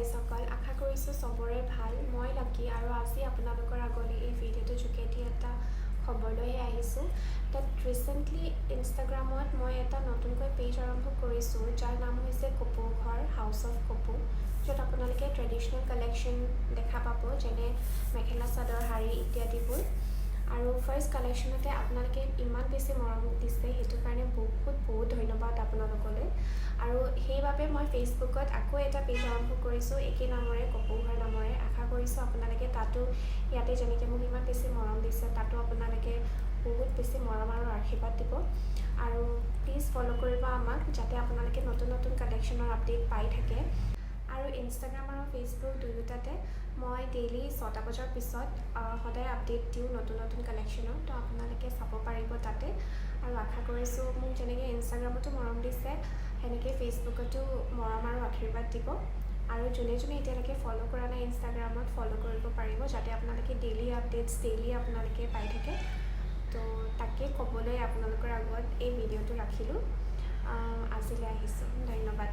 গাইসকল, আশা কৰিছোঁ চবৰে ভাল। মই লাকি আৰু আজি আপোনালোকৰ আগলৈ এই ভিডিঅ'টোৰ যোগেদি এটা খবৰ লৈ আহিছোঁ। তাত ৰিচেণ্টলি ইনষ্টাগ্ৰামত মই এটা নতুনকৈ পেজ আৰম্ভ কৰিছোঁ, যাৰ নাম হৈছে কপৌ ঘৰ, হাউচ অফ কপৌ, য'ত আপোনালোকে ট্ৰেডিশ্যনেল কালেকশ্যন দেখা পাব, যেনে মেখেলা চাদৰ, শাৰী ইত্যাদিবোৰ। আৰু ফাৰ্ষ্ট কালেকশ্যনতে আপোনালোকে ইমান বেছি মৰম দিছে, সেইটো কাৰণে বহুত ধন্যবাদ আপোনালোকলৈ। আৰু সেইবাবে মই ফেচবুকত আকৌ এটা পেজ আৰম্ভ কৰিছোঁ, একে নামৰে, কপৌ ঘৰ নামৰে। আশা কৰিছোঁ আপোনালোকে তাতো ইয়াতে যেনেকৈ মোক ইমান বেছি মৰম দিছে, তাতো আপোনালোকে বহুত বেছি মৰম আৰু আশীৰ্বাদ দিব। আৰু প্লিজ ফ'ল' কৰিব আমাক, যাতে আপোনালোকে নতুন নতুন কালেকশ্যনৰ আপডেট পাই থাকে। আৰু ইনষ্টাগ্ৰাম আৰু ফেচবুক দুয়োটাতে মই ডেইলি 6টা বজাৰ পিছত সদায় আপডেট দিওঁ নতুন নতুন কালেকশ্যনৰ, তো আপোনালোকে চাব পাৰিব তাতে। আৰু আশা কৰিছোঁ মোক যেনেকৈ ইনষ্টাগ্ৰামতো মৰম দিছে, সেনেকৈ ফেচবুকতো মৰম আৰু আশীৰ্বাদ দিব। আৰু যোনে এতিয়ালৈকে ফ'ল' কৰা নাই ইনষ্টাগ্ৰামত, ফ'ল' কৰিব পাৰিব, যাতে আপোনালোকে ডেইলি আপডেটছ আপোনালোকে পাই থাকে। তো তাকে ক'বলৈ আপোনালোকৰ আগত এই ভিডিঅ'টো ৰাখিলোঁ। আজিলৈ আহিছোঁ, ধন্যবাদ।